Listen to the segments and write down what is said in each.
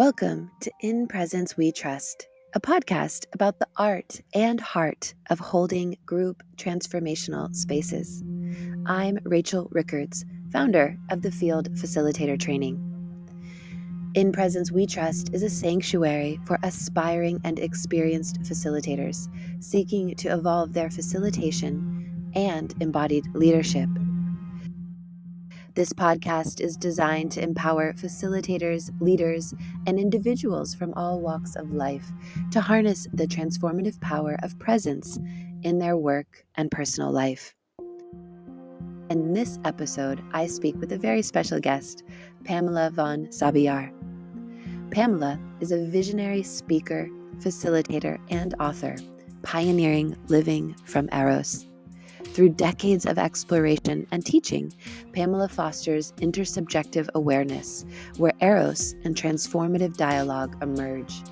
Welcome to In Presence We Trust, a podcast about the art and heart of holding group transformational spaces. I'm Rachel Rickards, founder of the Field Facilitator Training. In Presence We Trust is a sanctuary for aspiring and experienced facilitators seeking to evolve their facilitation and embodied leadership. This podcast is designed to empower facilitators, leaders, and individuals from all walks of life to harness the transformative power of presence in their work and personal life. In this episode, I speak with a very special guest, Pamela Von Sabiar. Pamela is a visionary speaker, facilitator, and author, pioneering living from Eros. Through decades of exploration and teaching, Pamela fosters intersubjective awareness, where Eros and transformative dialogue emerge.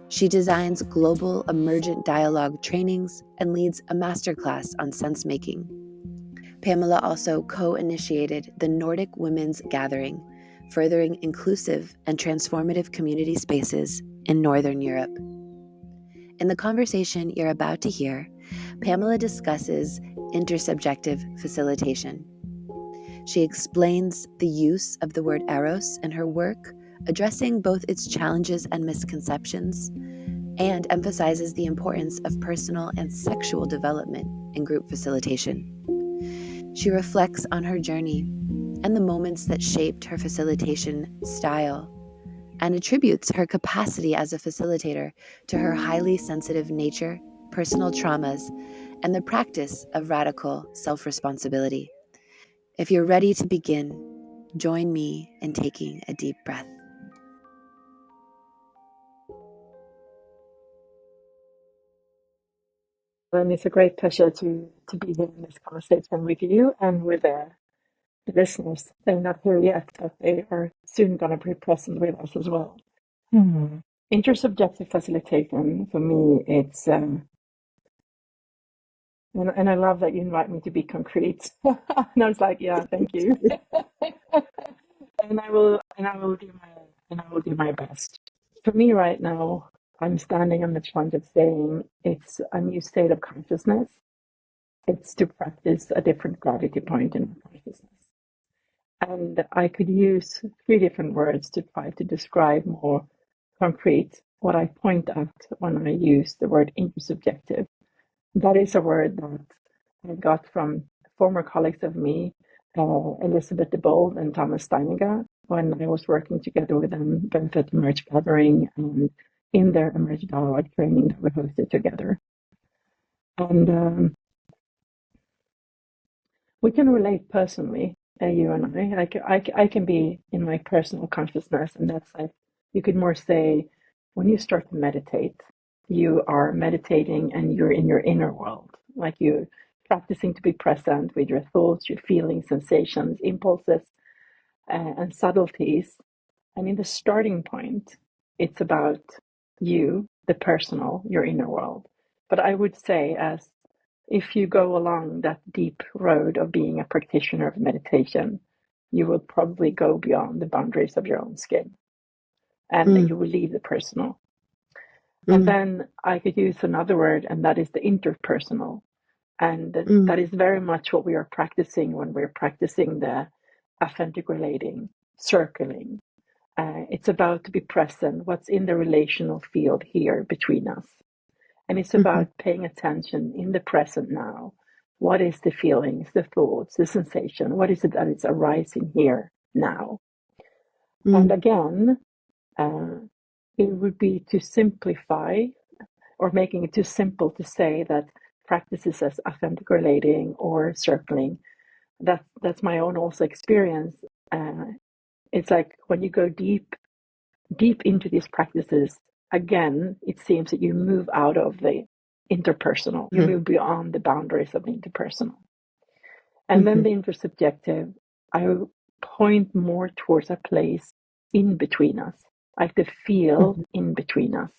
She designs global Emergent Dialogue trainings and leads a masterclass on sense-making. Pamela also co-initiated the Nordic Women's Gathering, furthering inclusive and transformative community spaces in Northern Europe. In the conversation you're about to hear, Pamela discusses intersubjective facilitation. She explains the use of the word Eros in her work, addressing both its challenges and misconceptions, and emphasizes the importance of personal and sexual development in group facilitation. She reflects on her journey and the moments that shaped her facilitation style, and attributes her capacity as a facilitator to her highly sensitive nature, personal traumas, and the practice of radical self-responsibility. If you're ready to begin, join me in taking a deep breath. And it's a great pleasure to be here in this conversation with you and with the listeners. They're not here yet, but they are soon going to be present with us as well. Intersubjective facilitation, for me, it's and I love that you invite me to be concrete. And I was like, yeah, thank you. and I will do my best. For me right now, I'm standing on the point of saying it's a new state of consciousness. It's to practice a different gravity point in consciousness. And I could use 3 different words to try to describe more concrete what I point at when I use the word intersubjective. That is a word that I got from former colleagues of me, Elizabeth de Bold and Thomas Steiniger, when I was working together with them, both at the Merge Gathering and in their Emergent Dialogue training that we hosted together. And we can relate personally, you and I can be in my personal consciousness, and that's like, you could more say, when you start to meditate, you are meditating and you're in your inner world, like you're practicing to be present with your thoughts, your feelings, sensations, impulses, and subtleties. And in the starting point, it's about you, the personal, your inner world. But I would say, as if you go along that deep road of being a practitioner of meditation, you will probably go beyond the boundaries of your own skin, and you will leave the personal. And then I could use another word, and that is the interpersonal. And that is very much what we are practicing when we're practicing the authentic relating, circling. It's about to be present, what's in the relational field here between us. And it's about paying attention in the present now. What is the feelings, the thoughts, the sensation? What is it that is arising here now? And again, it would be to simplify or making it too simple to say that practices as authentic relating or circling. That's my own also experience. It's like when you go deep into these practices, again, it seems that you move out of the interpersonal. You move beyond the boundaries of the interpersonal. And then the intersubjective, I point more towards a place in between us, like the field in between us.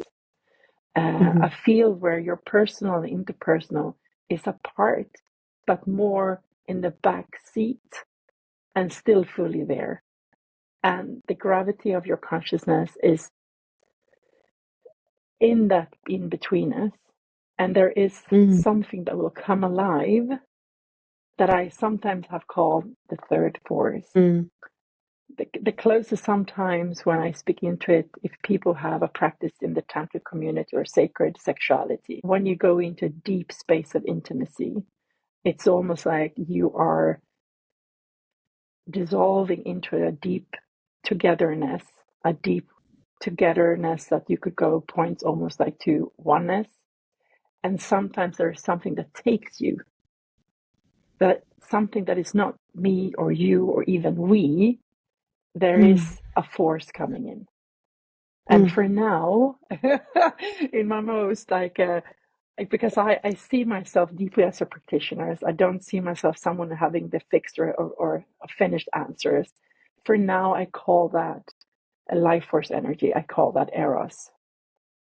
A field where your personal and interpersonal is apart, but more in the back seat and still fully there. And the gravity of your consciousness is in that in betweenness. And there is Mm. something that will come alive that I sometimes have called the third force. Mm. The closest sometimes when I speak into it, if people have a practice in the tantric community or sacred sexuality, when you go into a deep space of intimacy, it's almost like you are dissolving into a deep togetherness, that you could go points almost like to oneness. And sometimes there's something that takes you, that something that is not me or you or even we, there Mm. is a force coming in. And Mm. for now, in my most because I see myself deeply as a practitioner. I don't see myself someone having the fixed or finished answers. For now, I call that a life force energy. I call that Eros.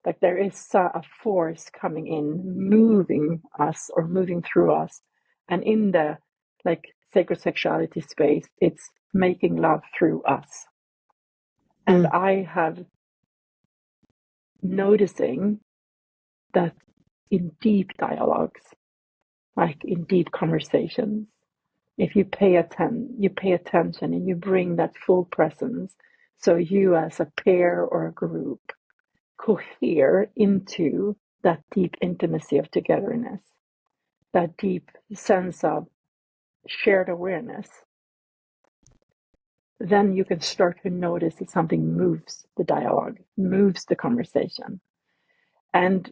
Like there is a force coming in, moving us or moving through us. And in the like sacred sexuality space, it's making love through us. And Mm. I have noticing that in deep dialogues, like in deep conversations, if you pay attention and you bring that full presence, so you as a pair or a group cohere into that deep intimacy of togetherness, that deep sense of shared awareness, then you can start to notice that something moves the dialogue, moves the conversation. And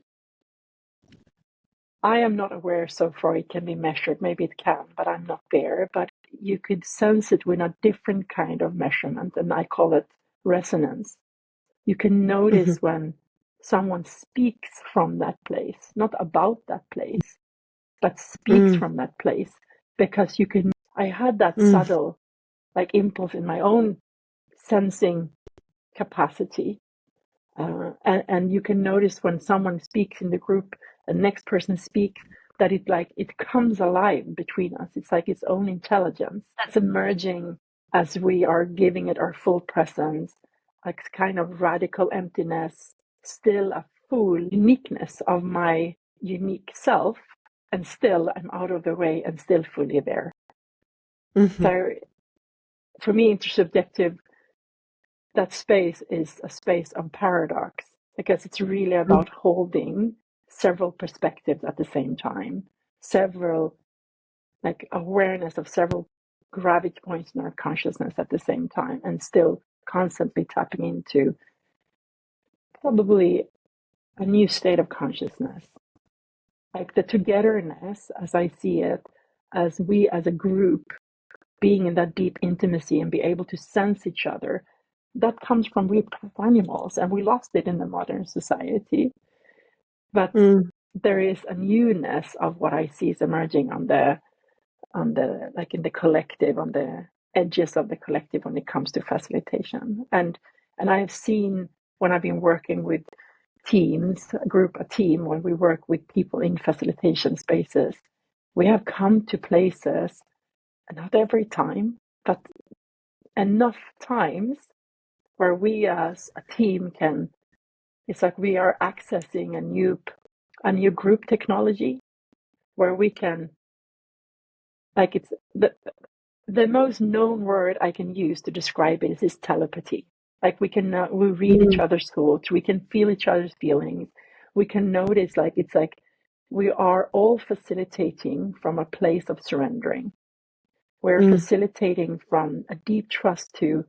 I am not aware so far it can be measured. Maybe it can, but I'm not there. But you could sense it with a different kind of measurement, and I call it resonance. You can Mhm. notice when someone speaks from that place, not about that place, but speaks Mm. from that place, because you can. I had that Mm. subtle, like impulse in my own sensing capacity. And you can notice when someone speaks in the group, the next person speaks, that it comes alive between us. It's like its own intelligence that's emerging as we are giving it our full presence, like kind of radical emptiness, still a full uniqueness of my unique self, and still I'm out of the way and still fully there. Mhm. So for me, intersubjective, that space is a space of paradox, because it's really Mm. about holding several perspectives at the same time, several like awareness of several gravity points in our consciousness at the same time, and still constantly tapping into probably a new state of consciousness, like the togetherness as I see it, as we as a group being in that deep intimacy and be able to sense each other. That comes from we animals, and we lost it in the modern society. But Mm. there is a newness of what I see is emerging on the like in the collective, on the edges of the collective when it comes to facilitation. And I have seen when I've been working with teams, a team, when we work with people in facilitation spaces, we have come to places, not every time, but enough times where we as a team can, it's like we are accessing a new group technology where we can, like it's the most known word I can use to describe it is telepathy. Like we read each Mm. other's thoughts, we can feel each other's feelings, we can notice, like it's like we are all facilitating from a place of surrendering. We're Mm. facilitating from a deep trust to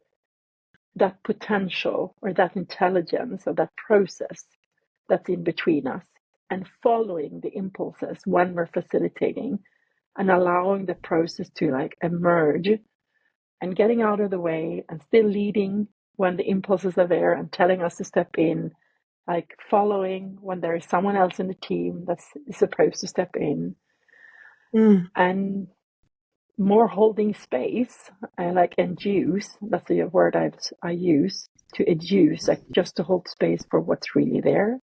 that potential or that intelligence or that process that's in between us, and following the impulses when we're facilitating, and allowing the process to like emerge, and getting out of the way and still leading when the impulses are there and telling us to step in, like following when there is someone else in the team that's supposed to step in, Mm. and more holding space, like induce, that's the word I use, to educe, like just to hold space for what's really there,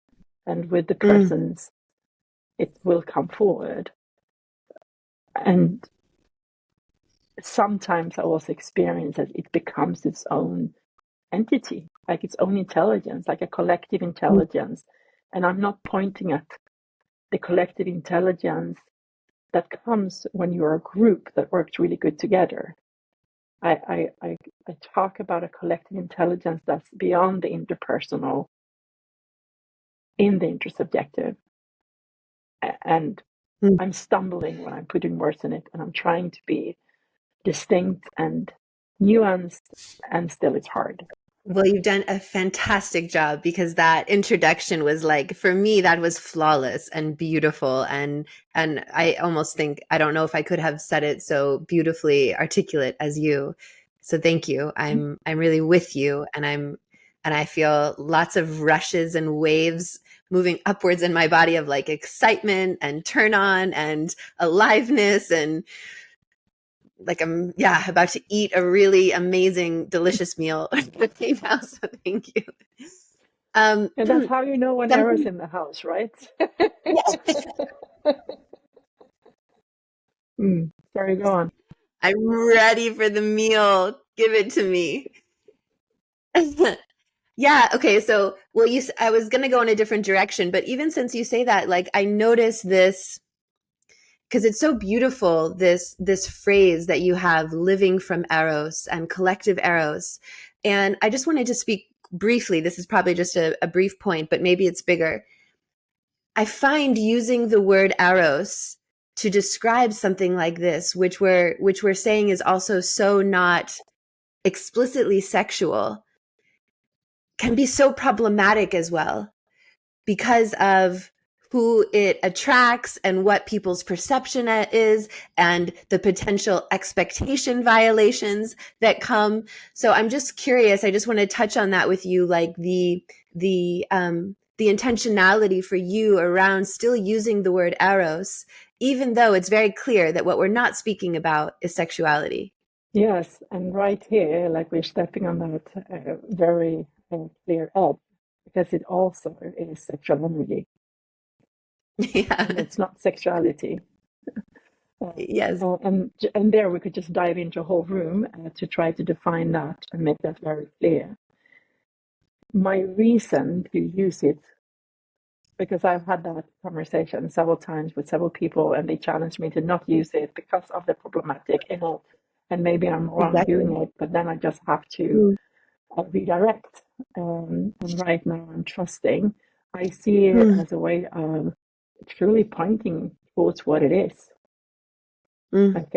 and with the Mm. presence it will come forward. And sometimes I also experience that it becomes its own entity, like its own intelligence, like a collective intelligence. And I'm not pointing at the collective intelligence that comes when you're a group that works really good together. I talk about a collective intelligence that's beyond the interpersonal in the intersubjective. And Mm. I'm stumbling when I'm putting words in it, and I'm trying to be distinct and nuanced, and still it's hard. Well, you've done a fantastic job because that introduction was like, for me, that was flawless and beautiful. And I almost think, I don't know if I could have said it so beautifully articulate as you. So thank you. I'm really with you, and I feel lots of rushes and waves moving upwards in my body of like excitement and turn on and aliveness, and like I'm, yeah, about to eat a really amazing, delicious meal right now. So thank you. Um, And that's how you know when Eros something, in the house, right? yeah, Sorry, go on. I'm ready for the meal. Give it to me. Yeah. Okay. So, well, I was going to go in a different direction, but even since you say that, like, I notice this because it's so beautiful, this phrase that you have, living from Eros and collective Eros. And I just wanted to speak briefly. This is probably just a brief point, but maybe it's bigger. I find using the word Eros to describe something like this, which we're saying is also so not explicitly sexual, can be so problematic as well, because of who it attracts and what people's perception is, and the potential expectation violations that come. So I'm just curious, I just want to touch on that with you, like the intentionality for you around still using the word Eros, even though it's very clear that what we're not speaking about is sexuality. Yes, and right here, like we're stepping on that very clear edge, because it also is sexual energy, Yeah. and it's not sexuality. Yes. And there we could just dive into a whole room to try to define that and make that very clear. My reason to use it, because I've had that conversation several times with several people, and they challenged me to not use it because of the problematic, and maybe I'm wrong Exactly. doing it, but then I just have to Mm. redirect. And right now I'm trusting. I see it Mm. as a way of truly pointing towards what it is. Mm. Like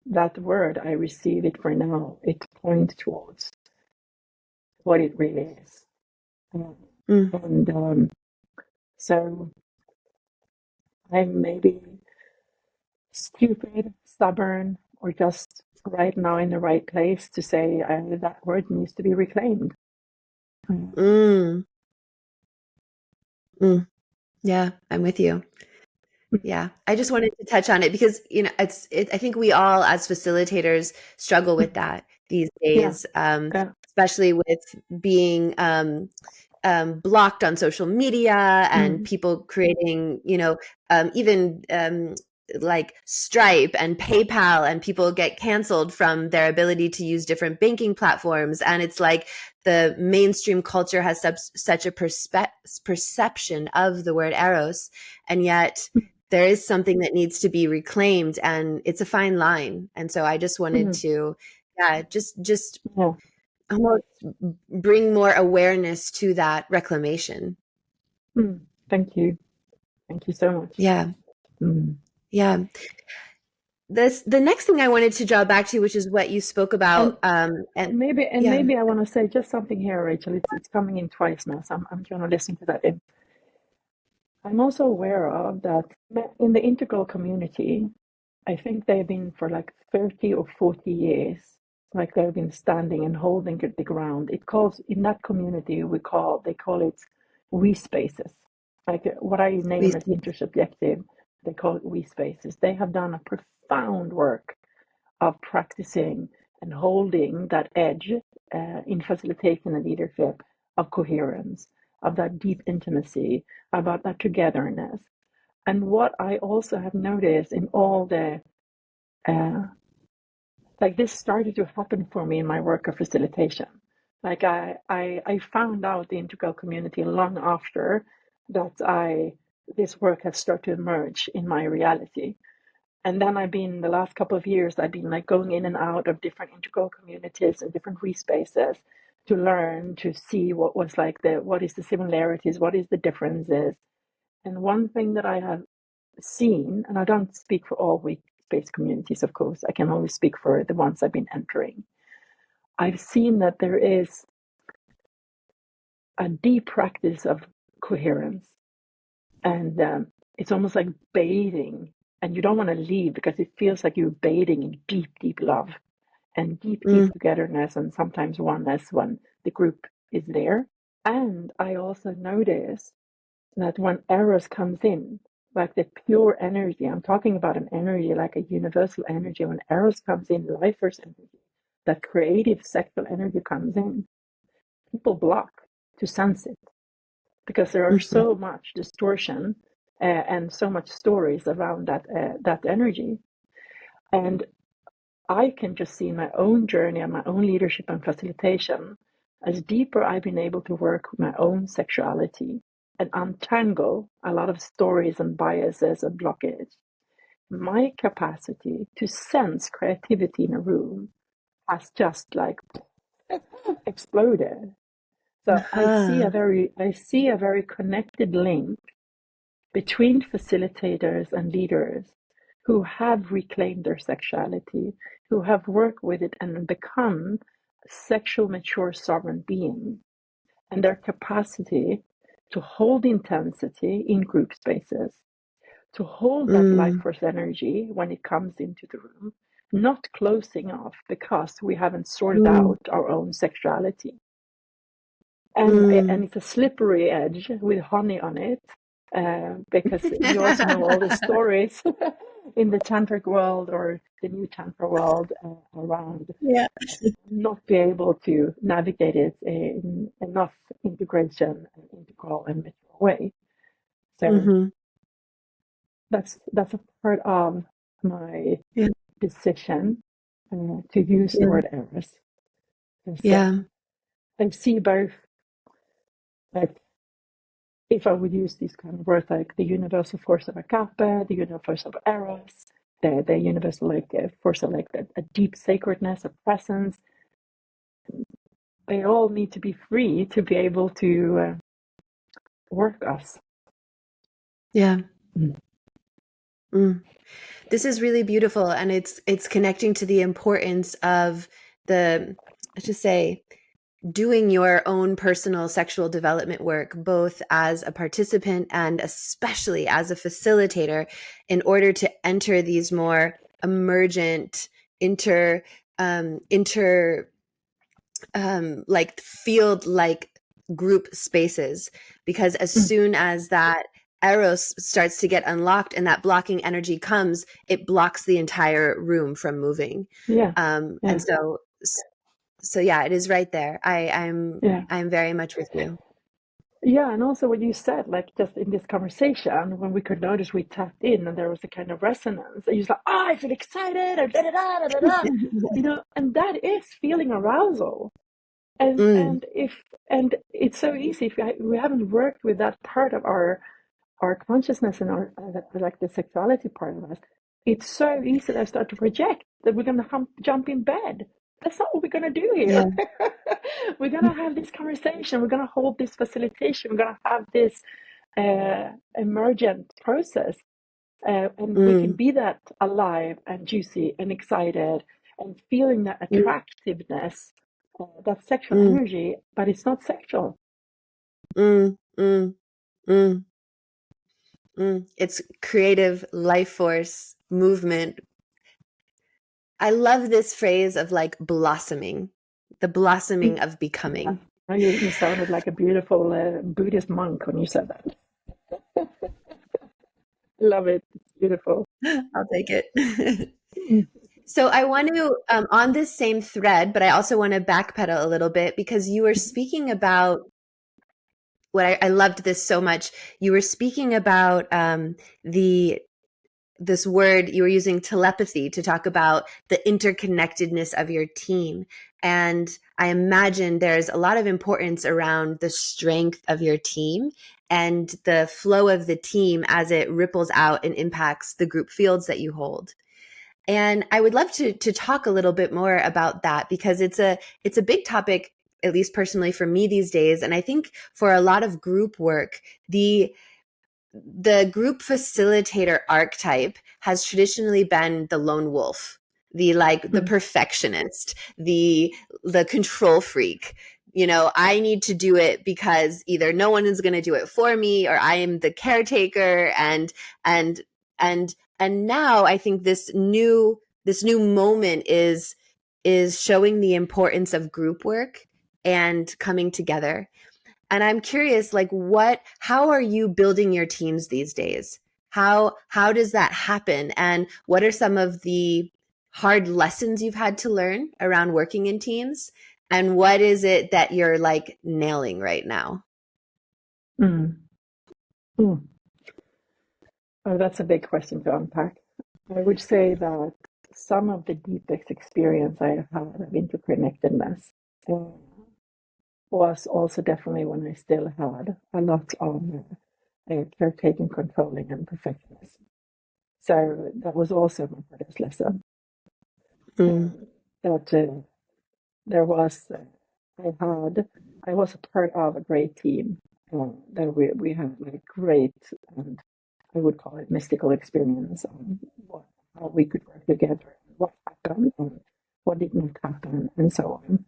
that word, I receive it for now. It points towards what it really is. Uh, Mm. and so I'm maybe stupid, stubborn, or just right now in the right place to say that word needs to be reclaimed. Mm. Mm. Yeah, I'm with you. Yeah, I just wanted to touch on it because, I think we all as facilitators struggle with that these Yeah, days, yeah, especially with being blocked on social media and mm, people creating, even like Stripe and PayPal, and people get canceled from their ability to use different banking platforms. And it's like the mainstream culture has such a perception of the word Eros, and yet there is something that needs to be reclaimed, and it's a fine line. And so I just wanted mm, to, yeah, just yeah. almost bring more awareness to that reclamation. Mm. Thank you. Thank you so much. Yeah. Mm. Yeah. The next thing I wanted to draw back to, which is what you spoke And about, and yeah. maybe I want to say just something here, Rachel. It's coming in twice now, so I'm trying to listen to that. I'm also aware of that in the integral community, I think they've been for like 30 or 40 years, like they've been standing and holding the ground. It calls in that community they call it we spaces. Like what I we name as intersubjective, they call it we spaces. They have done a profound work of practicing and holding that edge in facilitation and leadership of coherence, of that deep intimacy, about that togetherness. And what I also have noticed in all the uh, like this started to happen for me in my work of facilitation. Like I found out the integral community long after that this work has started to emerge in my reality. And then the last couple of years, I've been like going in and out of different integral communities and different spaces to learn, to see what is the similarities, what is the differences. And one thing that I have seen, and I don't speak for all weak space communities, of course, I can only speak for the ones I've been entering. I've seen that there is a deep practice of coherence, and it's almost like bathing, and you don't want to leave because it feels like you're bathing in deep, deep love and deep, deep togetherness, and sometimes oneness when the group is there. And I also notice that when Eros comes in, like the pure energy, I'm talking about an energy like a universal energy, when Eros comes in, life force energy, that creative sexual energy comes in, people block to sense it because there are Mhm. so much distortion and so much stories around that energy. And I can just see in my own journey and my own leadership and facilitation, as deeper I've been able to work with my own sexuality and untangle a lot of stories and biases and blockage, my capacity to sense creativity in a room has just like exploded. So Uh-huh. I see a very connected link between facilitators and leaders who have reclaimed their sexuality, who have worked with it and become sexual mature sovereign beings, and their capacity to hold intensity in group spaces, to hold that life Mm. force energy when it comes into the room, not closing off because we haven't sorted Mm. out our own sexuality. And Mm. it's a slippery edge with honey on it, because we also know all the stories in the tantric world or the new tantra world around Yeah. not be able to navigate it in enough integration and integral and mature way. So Hmm. that's a part of my Yeah. decision to use the Yeah. word Eros. Because Yeah. I see both, like, if I would use these kind of words like the universal force of agape, the universal Eros, the universal like force of like a deep sacredness, a presence, they all need to be free to be able to work us. Yeah. Mm. Mm. This is really beautiful, and it's connecting to the importance of the, let's just say, doing your own personal sexual development work, both as a participant and especially as a facilitator, in order to enter these more emergent inter inter like field like group spaces. Because as Mm. soon as that Eros starts to get unlocked and that blocking energy comes, it blocks the entire room from moving. Yeah, And yeah, so yeah, it is right there. yeah. I'm very much with you. Yeah, and also what you said, like just in this conversation, when we could notice we tapped in and there was a kind of resonance, and you're like, oh, I feel excited, or da da da da da da, and that is feeling arousal. Mm, And it's so easy if we haven't worked with that part of our consciousness and our like the sexuality part of us. It's so easy to start to project that we're gonna jump in bed. That's not what we're gonna do yeah. here. We're gonna have this conversation. We're gonna hold this facilitation. We're gonna have this emergent process, and we can Mm, be that alive and juicy and excited and feeling that mm, attractiveness, that sexual mm, energy, but it's not sexual. mm, mm, mm, mm. It's creative life force movement. I love this phrase of like blossoming, the blossoming of Yeah. becoming. You sounded like a beautiful Buddhist monk when you said that. Love it. It's beautiful. I'll take it. Mm. So I want to, on this same thread, but I also want to backpedal a little bit because you were speaking about what I loved this so much. You were speaking about the this word you were using, telepathy, to talk about the interconnectedness of your team. And I imagine there's a lot of importance around the strength of your team and the flow of the team as it ripples out and impacts the group fields that you hold. And I would love to talk a little bit more about that, because it's a big topic, at least personally for me these days. And I think for a lot of group work, the group facilitator archetype has traditionally been the lone wolf, the Mm. perfectionist, the control freak. I need to do it because either no one is going to do it for me, or I am the caretaker. And and and now I think this new moment is showing the importance of group work and coming together. And I'm curious, how are you building your teams these days? How does that happen? And what are some of the hard lessons you've had to learn around working in teams? And what is it that you're nailing right now? Mm. Mm. Oh, that's a big question to unpack. I would say that some of the deepest experience I have had of interconnectedness uh, was also definitely when I still had a lot of caretaking, controlling, and perfectionism. So that was also my hardest lesson. Mm, Um, that there was, I was a part of a great team. That we had like great, and I would call it mystical experience on how we could work together, what happened, and what did not happen, and so on.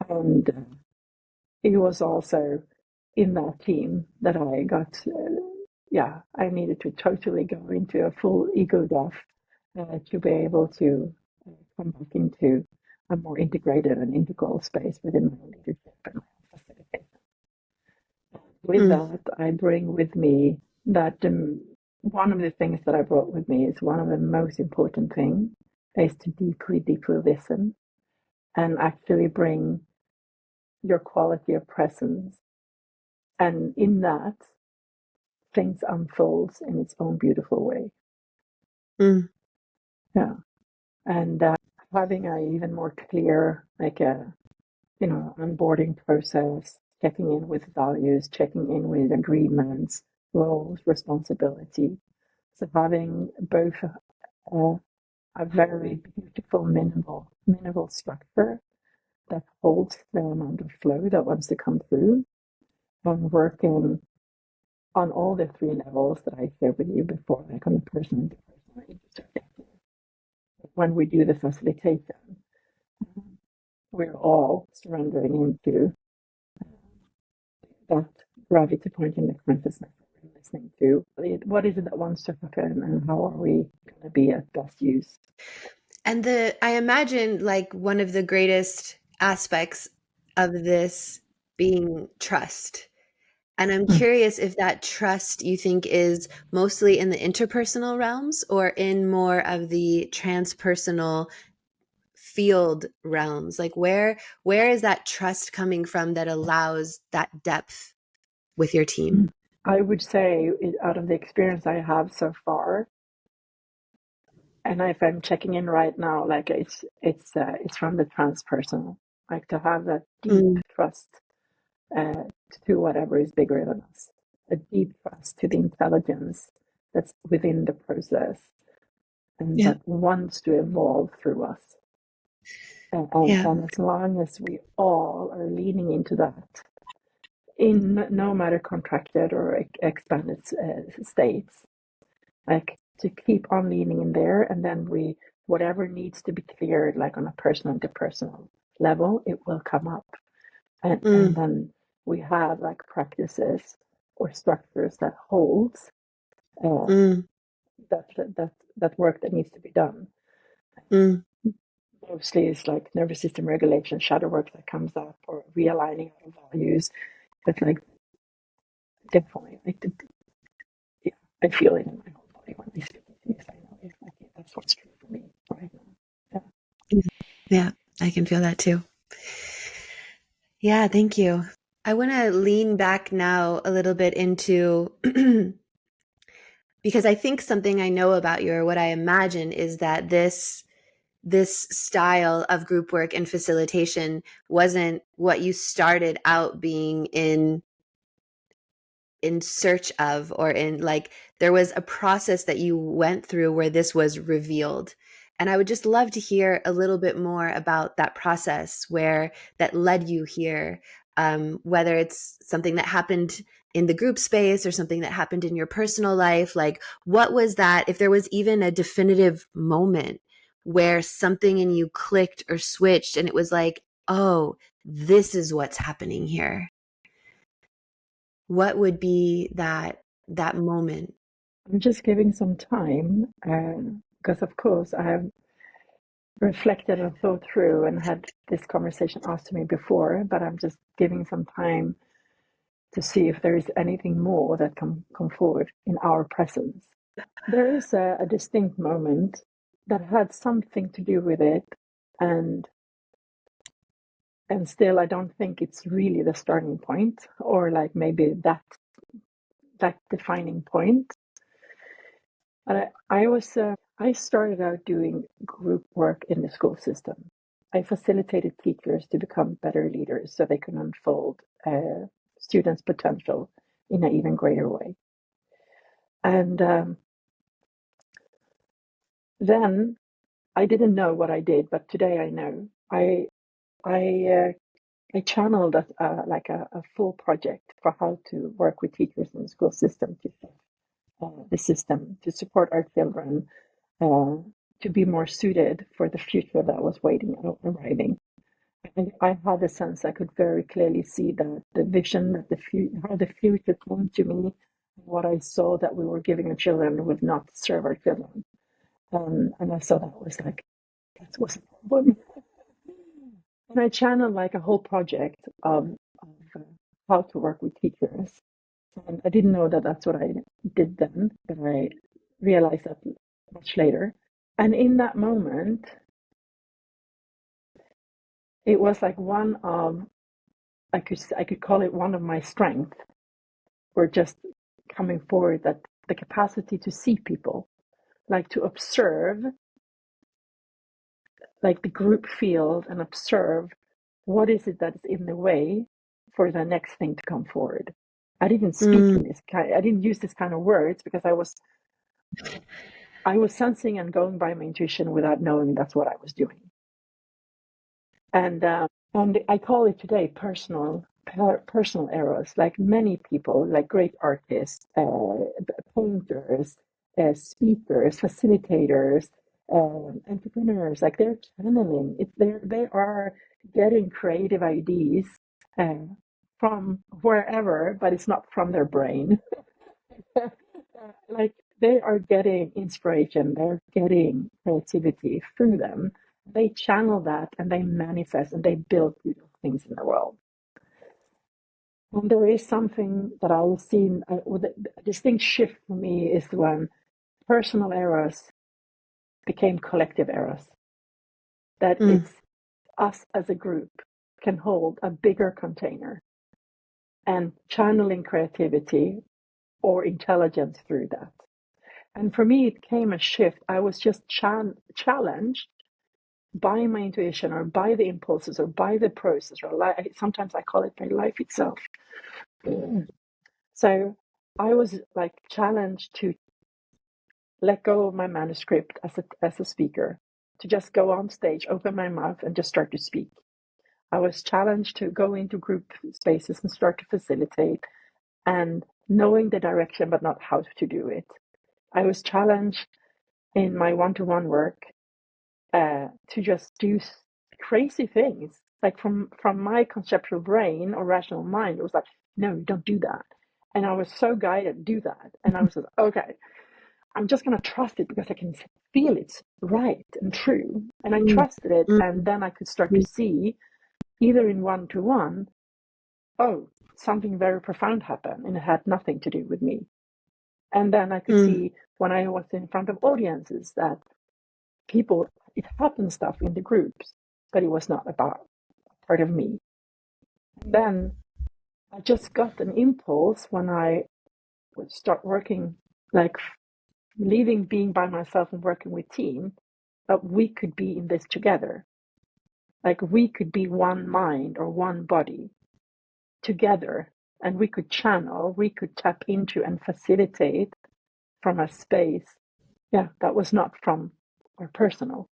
And it was also in that team that I got, yeah, I needed to totally go into a full ego death to be able to come back into a more integrated and integral space within my own leadership and my own facilitation. With mm, that, I bring with me that one of the things that I brought with me is one of the most important things is to deeply, deeply listen and actually bring your quality of presence. And in that, things unfolds in its own beautiful way. mm, Yeah. And having a even more clear, like a, onboarding process, checking in with values, checking in with agreements, roles, responsibility. So having both a very beautiful minimal structure that holds the amount of flow that wants to come through, and working on all the three levels that I shared with you before, like on the person to person, intersubjective. When we do the facilitation, we're all surrendering into that gravity point in the consciousness that we're listening to. What is it that wants to happen, and how are we going to be at best use? And I imagine one of the greatest aspects of this being trust. And I'm Mm. curious if that trust you think is mostly in the interpersonal realms or in more of the transpersonal field realms. Where is that trust coming from that allows that depth with your team? I would say, out of the experience I have so far, and if I'm checking in right now, like it's from the transpersonal, like to have that deep Mm, trust uh, to whatever is bigger than us, a deep trust to the intelligence that's within the process and yeah. that wants to evolve through us. Yeah. And as long as we all are leaning into that, in no matter contracted or expanded states, like to keep on leaning in there, and then whatever needs to be cleared, like on a personal to personal level, it will come up, and Mm, then we have like practices or structures that holds uh, mm, that work that needs to be done. mm. Mostly it's like nervous system regulation, shadow work that comes up, or realigning our values. But like definitely, yeah, I feel it in my whole body when I speak to things. I know it's like, yeah, that's what's true for me right now. Yeah, I can feel that too. Yeah, thank you. I want to lean back now a little bit into Because I think something I know about you, or what I imagine, is that this style of group work and facilitation wasn't what you started out being in search of, or in, like, there was a process that you went through where this was revealed. And I would just love to hear a little bit more about that process where that led you here, whether it's something that happened in the group space or something that happened in your personal life. Like, what was that, if there was even a definitive moment where something in you clicked or switched and it was like, oh, this is what's happening here? What would be that moment? I'm just giving some time because, of course, I have reflected and thought through and had this conversation asked to me before, but I'm just giving some time to see if there is anything more that can come forward in our presence. There is a distinct moment that had something to do with it, and and still I don't think it's really the starting point, or like maybe that defining point. But I started out doing group work in the school system. I facilitated teachers to become better leaders so they can unfold students' potential in an even greater way. And then I didn't know what I did, but today I know. I channeled a full project for how to work with teachers in the school system to the system to support our children uh, to be more suited for the future that was waiting arriving. And I had a sense I could very clearly see that the vision that how the future came to me, what I saw that we were giving our children would not serve our children. And I saw that was like, that was a problem. And I channeled like a whole project of how to work with teachers. And I didn't know that that's what I did then, but I realized that much later. And in that moment, it was like one of, I could call it one of my strengths, were just coming forward, that the capacity to see people, like to observe, like the group field, and observe what is it that's in the way for the next thing to come forward. I didn't speak Mm. in this kind. I didn't use this kind of words because I was sensing and going by my intuition without knowing that's what I was doing. And I call it today personal Eros. Like many people, like great artists, painters, speakers, facilitators, entrepreneurs, like they're channeling. They are getting creative ideas uh, from wherever, but it's not from their brain. Like they are getting inspiration, they're getting creativity through them. They channel that and they manifest and they build beautiful things in the world. And there is something that I've seen with a distinct shift for me is when personal Eros became collective Eros. That Mm. it's us as a group can hold a bigger container and channeling creativity or intelligence through that. And for me, it came a shift. I was just challenged by my intuition or by the impulses or by the process, or sometimes I call it by life itself. So I was like challenged to let go of my manuscript as a speaker, to just go on stage, open my mouth, and just start to speak. I was challenged to go into group spaces and start to facilitate, and knowing the direction but not how to do it. I was challenged in my one-to-one work to just do crazy things. Like from my conceptual brain or rational mind, it was like, no, don't do that. And I was so guided, do that. And I was like, okay, I'm just gonna trust it because I can feel it's right and true. And I Mm. trusted it, and Mm. then I could start to see, either in one to one, oh, something very profound happened, and it had nothing to do with me. And then I could Mm. see when I was in front of audiences that people, it happened stuff in the groups, but it was not about part of me. And then I just got an impulse when I would start working like leaving being by myself and working with team, that we could be in this together. Like we could be one mind or one body together, and we could channel, we could tap into and facilitate from a space, yeah, that was not from our personal.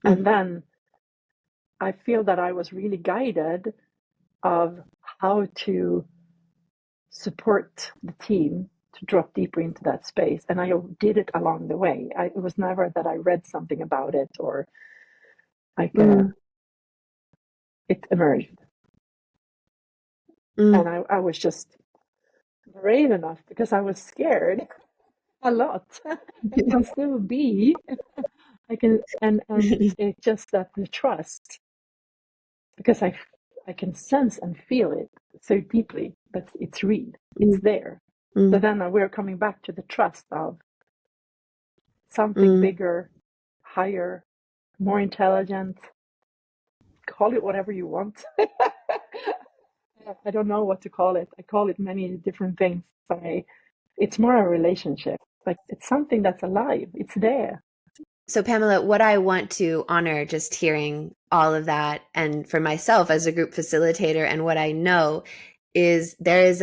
And then I feel that I was really guided of how to support the team to drop deeper into that space. And I did it along the way. It was never that I read something about it or like it emerged. And I was just brave enough because I was scared a lot. I can still be. I can, and it's just that the trust, because I can sense and feel it so deeply that it's real, it's there. So then we're coming back to the trust of something bigger, higher, more intelligent. Call it whatever you want. I don't know what to call it. I call it many different things. It's more a relationship. Like it's something that's alive. It's there. So, Pamela, what I want to honor just hearing all of that, and for myself as a group facilitator, and what I know is there is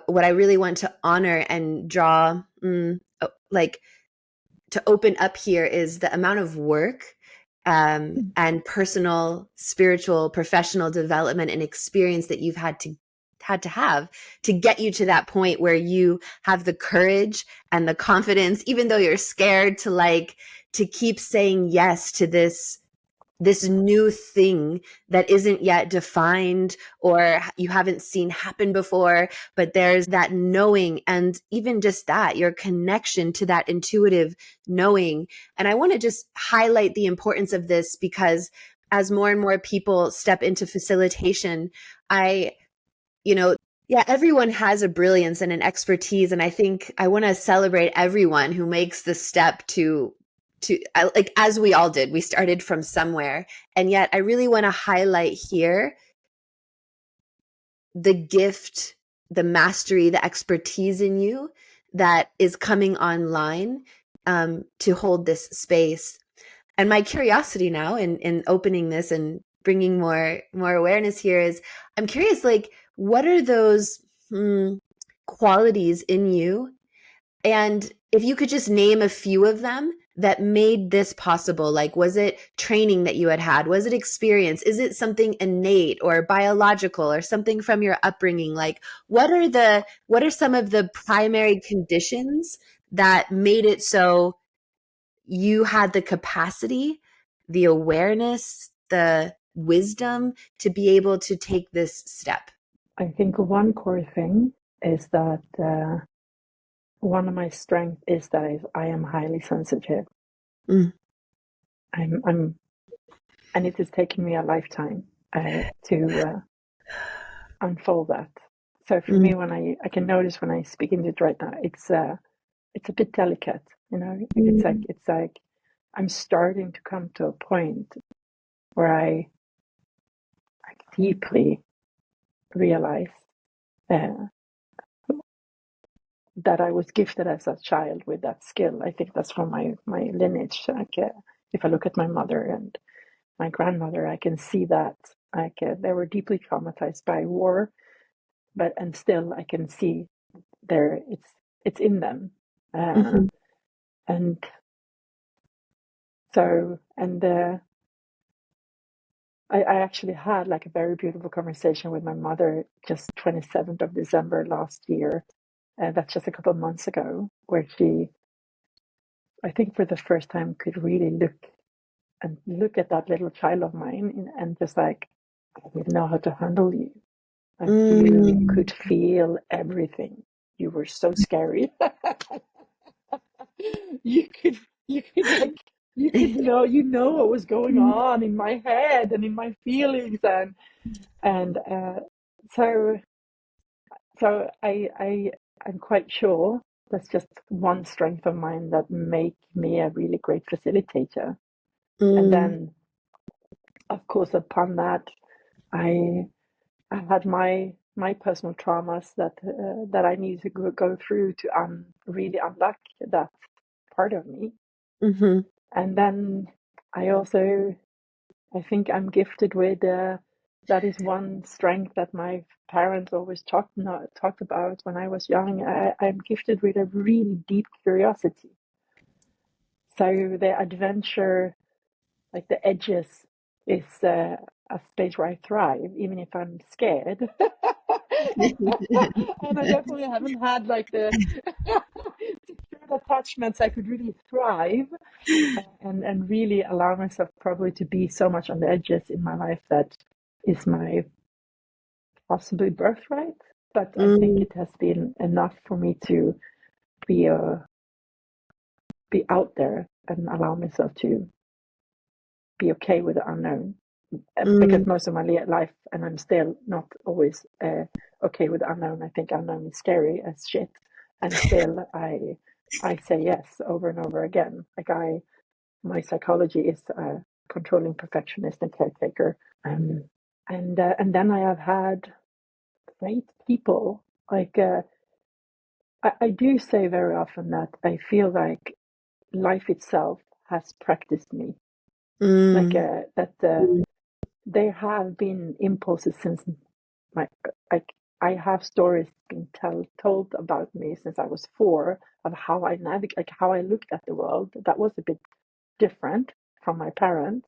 what I really want to honor and draw, like to open up here is the amount of work and personal, spiritual, professional development and experience that you've had to have to get you to that point where you have the courage and the confidence, even though you're scared, to keep saying yes to this new thing that isn't yet defined or you haven't seen happen before, but there's that knowing, and even just that, your connection to that intuitive knowing. And I want to just highlight the importance of this because as more and more people step into facilitation, yeah, everyone has a brilliance and an expertise. And I think I want to celebrate everyone who makes the step like as we all did, we started from somewhere. And yet I really want to highlight here the gift, the mastery, the expertise in you that is coming online to hold this space. And my curiosity now in opening this and bringing more awareness here is I'm curious, like, what are those qualities in you? And if you could just name a few of them that made this possible, like, was it training that you had? Was it experience? Is it something innate or biological or something from your upbringing? Like, what are some of the primary conditions that made it so you had the capacity, the awareness, the wisdom to be able to take this step? I think one core thing is that one of my strengths is that I am highly sensitive. I'm, and it has taken me a lifetime to unfold that. So for me, when I can notice when I speak into it right now, it's a bit delicate, you know. It's like I'm starting to come to a point where I deeply realize that I was gifted as a child with that skill. I think that's from my lineage. Like, if I look at my mother and my grandmother, I can see that they were deeply traumatized by war, and still I can see it's in them, and so I actually had like a very beautiful conversation with my mother just 27th of December last year. That's just a couple of months ago, where she, I think for the first time, could really look at that little child of mine and just like, I didn't know how to handle you. Like you could feel everything. You were so scary. you could you could like you could know what was going on in my head and in my feelings and so I'm quite sure that's just one strength of mine that make me a really great facilitator. And then, of course, upon that, I had my my personal traumas that I need to go through to really unlock that part of me. Mm-hmm. And then I think I'm gifted with that is one strength that my parents always talked about when I was young. I'm gifted with a really deep curiosity. So the adventure, like the edges, is a space where I thrive, even if I'm scared. And I definitely haven't had like the secure attachments. I could really thrive and really allow myself probably to be so much on the edges in my life that is my possibly birthright. But I think Mm, it has been enough for me to be be out there and allow myself to be okay with the unknown. Because mm, most of my life, and I'm still not always okay with the unknown. I think unknown is scary as shit, and still I say yes over and over again. Like my psychology is controlling perfectionist and caretaker, and then I have had great people. Like I do say very often that I feel like life itself has practiced me. Like mm, that there have been impulses since my like I have stories being told about me since I was 4 of how I navigate, like how I looked at the world. That was a bit different from my parents.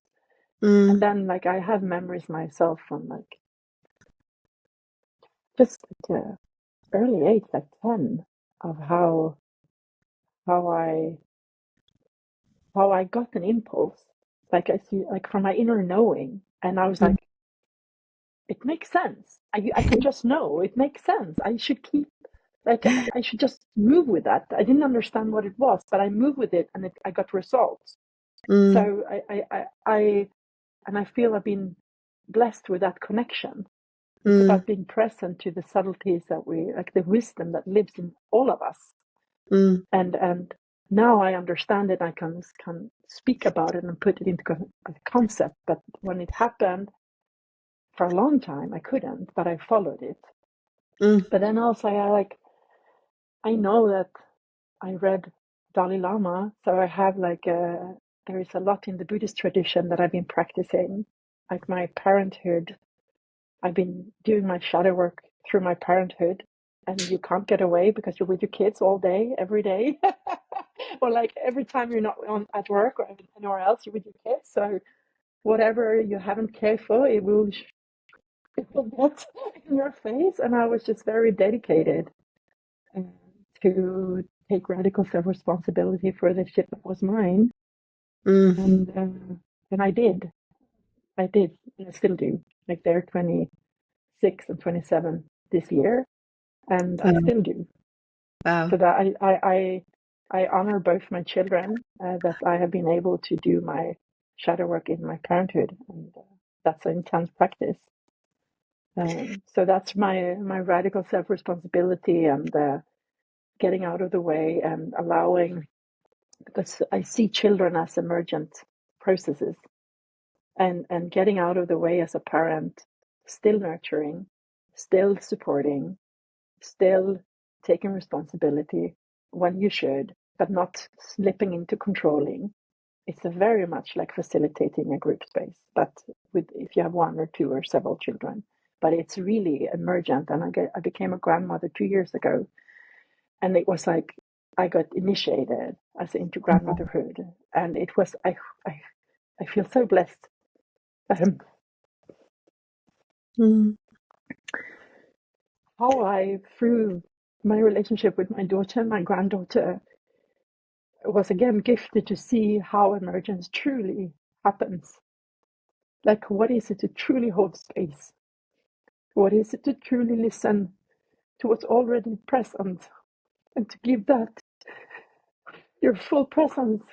And mm, then like I have memories myself from like just like early age, like 10, of how I how I got an impulse, like I see, like from my inner knowing, and I was mm, like, it makes sense. I can just know it makes sense. I should keep like I should just move with that. I didn't understand what it was, but I moved with it, and I got results. mm, So I and I feel I've been blessed with that connection. It's mm, about being present to the subtleties that we like, the wisdom that lives in all of us, mm, and now I understand it. I can speak about it and put it into a concept. But when it happened for a long time, I couldn't, but I followed it. mm, But then also, I know that I read Dalai Lama, so I have like there is a lot in the Buddhist tradition that I've been practicing, like my parenthood. I've been doing my shadow work through my parenthood, and you can't get away because you're with your kids all day, every day, or like every time you're not on at work or anywhere else, you're with your kids. So whatever you haven't cared for, it will get in your face. And I was just very dedicated uh, to take radical self-responsibility for the shit that was mine, mm. and I did, and I still do. Like they're 26 and 27 this year, and I Wow. still do. Wow. So that I honor both my children that I have been able to do my shadow work in my parenthood, and that's an intense practice. So that's my radical self-responsibility and getting out of the way and allowing, because I see children as emergent processes, and getting out of the way as a parent, still nurturing, still supporting, still taking responsibility when you should, but not slipping into controlling. It's a very much like facilitating a group space, but with if you have one or two or several children. But it's really emergent. And I became a grandmother 2 years ago, and it was like I got initiated as into grandmotherhood, and it was I, I feel so blessed. Mm, How I, through my relationship with my daughter and my granddaughter, was again gifted to see how emergence truly happens. Like, what is it to truly hold space? What is it to truly listen to what's already present and to give that your full presence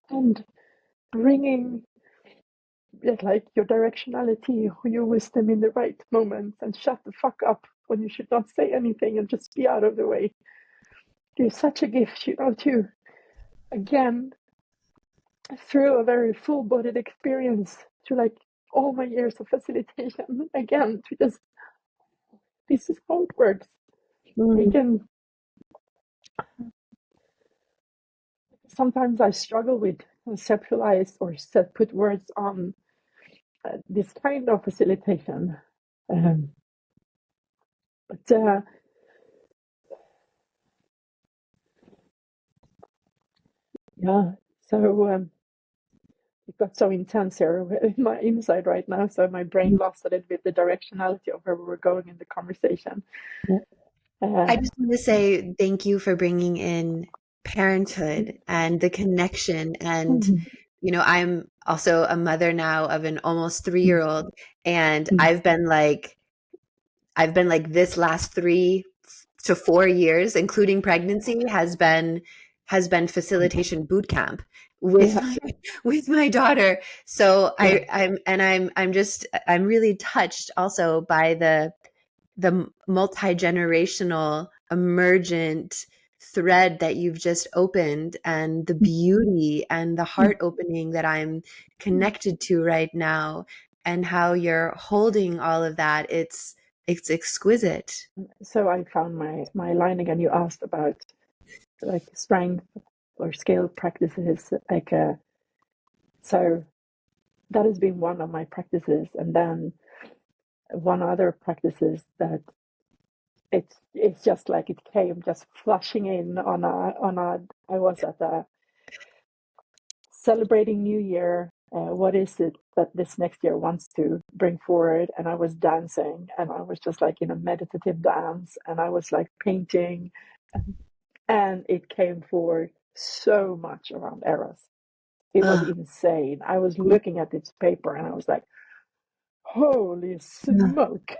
and bringing like your directionality, your wisdom in the right moments, and shut the fuck up when you should not say anything and just be out of the way. You're such a gift, to again through a very full-bodied experience, to like all my years of facilitation, again to just this is how it works. We Mm. can sometimes I struggle with conceptualize or put words on this kind of facilitation. Um, but yeah, so it got so intense here with my inside right now. So my brain lost a little bit the directionality of where we were going in the conversation. I Uh, just want to say thank you for bringing in parenthood and the connection. And, I'm also a mother now of an almost 3-year-old. And I've been like this last 3 to 4 years, including pregnancy, has been facilitation boot camp with yeah, my daughter. So yeah. I'm really touched also by the multi-generational emergent thread that you've just opened, and the beauty and the heart opening that I'm connected to right now, and how you're holding all of that. It's exquisite. So I found my line again. You asked about like strength or skill practices, like so that has been one of my practices, and then one other practices that it's just like it came just flushing in on a. I was at a celebrating New Year. What is it that this next year wants to bring forward? And I was dancing, and I was just like in a meditative dance, and I was like painting, and it came forward so much around Eros. It was Uh, insane. I was looking at this paper, and I was like, holy smoke.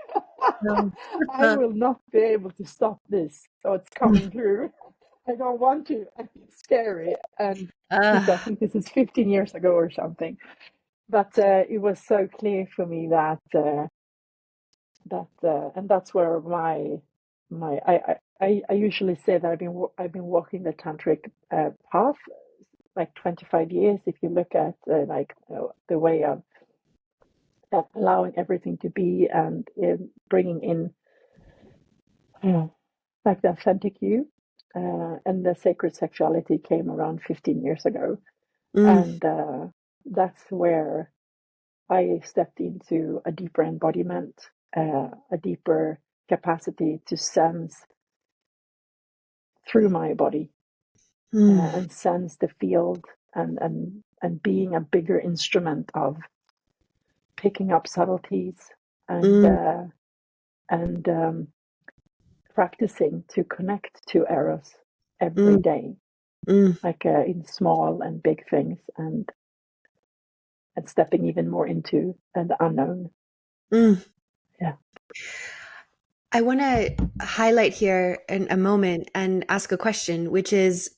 I uh, will not be able to stop this. So it's coming through. I don't want to. It's scary. And I uh, think this is 15 years ago or something. But it was so clear for me that and that's where my I usually say that I've been walking the tantric path like 25 years. If you look at the way of allowing everything to be and bringing in like the authentic you, and the sacred sexuality came around 15 years ago, mm, and that's where I stepped into a deeper embodiment, a deeper capacity to sense through my body, mm, and sense the field, and being a bigger instrument of picking up subtleties, and mm, practicing to connect to Eros every mm, day, mm, like in small and big things, and stepping even more into the unknown. mm. Yeah, I want to highlight here in a moment and ask a question, which is